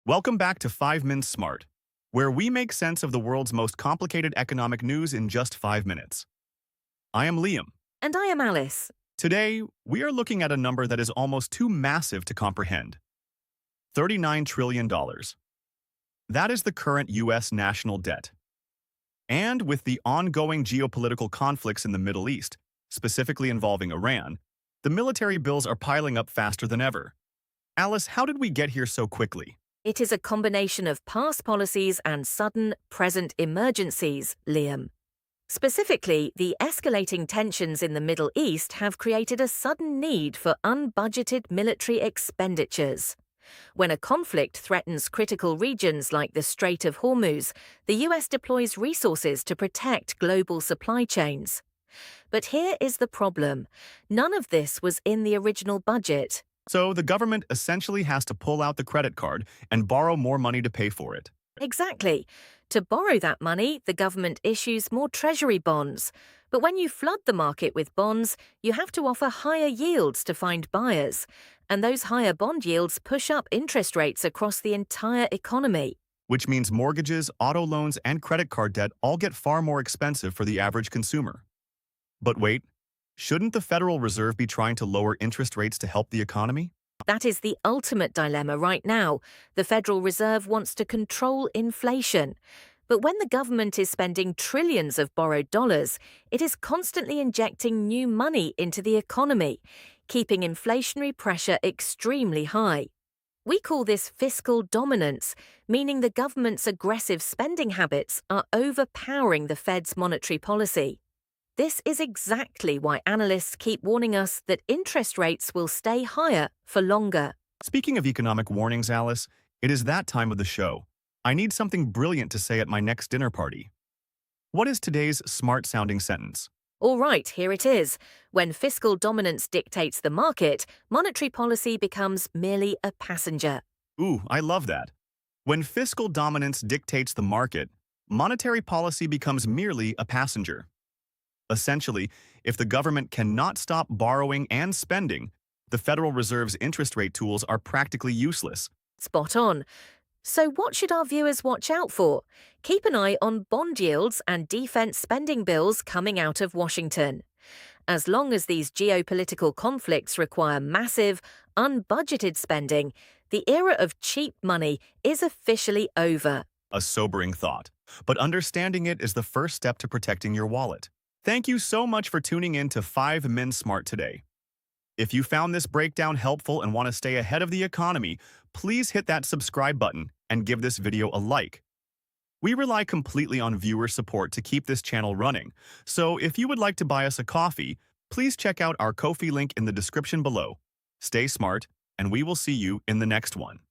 Welcome back to 5minSmart, where we make sense of the world's most complicated economic news in just 5 minutes. I am Liam. And I am Alice. Today, we are looking at a number that is almost too massive to comprehend. $39 trillion. That is the current U.S. national debt. And with the ongoing geopolitical conflicts in the Middle East, specifically involving Iran, the military bills are piling up faster than ever. Alice, how did we get here so quickly? It is a combination of past policies and sudden, present emergencies, Liam. Specifically, the escalating tensions in the Middle East have created a sudden need for unbudgeted military expenditures. When a conflict threatens critical regions like the Strait of Hormuz, the US deploys resources to protect global supply chains. But here is the problem. None of this was in the original budget. So the government essentially has to pull out the credit card and borrow more money to pay for it. Exactly. To borrow that money, the government issues more treasury bonds. But when you flood the market with bonds, you have to offer higher yields to find buyers. And those higher bond yields push up interest rates across the entire economy. Which means mortgages, auto loans, and credit card debt all get far more expensive for the average consumer. But wait, shouldn't the Federal Reserve be trying to lower interest rates to help the economy? That is the ultimate dilemma right now. The Federal Reserve wants to control inflation. But when the government is spending trillions of borrowed dollars, it is constantly injecting new money into the economy, keeping inflationary pressure extremely high. We call this fiscal dominance, meaning the government's aggressive spending habits are overpowering the Fed's monetary policy. This is exactly why analysts keep warning us that interest rates will stay higher for longer. Speaking of economic warnings, Alice, it is that time of the show. I need something brilliant to say at my next dinner party. What is today's smart-sounding sentence? All right, here it is. When fiscal dominance dictates the market, monetary policy becomes merely a passenger. Ooh, I love that. When fiscal dominance dictates the market, monetary policy becomes merely a passenger. Essentially, if the government cannot stop borrowing and spending, the Federal Reserve's interest rate tools are practically useless. Spot on. So what should our viewers watch out for? Keep an eye on bond yields and defense spending bills coming out of Washington. As long as these geopolitical conflicts require massive, unbudgeted spending, the era of cheap money is officially over. A sobering thought, but understanding it is the first step to protecting your wallet. Thank you so much for tuning in to 5minSmart today. If you found this breakdown helpful and want to stay ahead of the economy, please hit that subscribe button and give this video a like. We rely completely on viewer support to keep this channel running, so if you would like to buy us a coffee, please check out our Ko-fi link in the description below. Stay smart, and we will see you in the next one.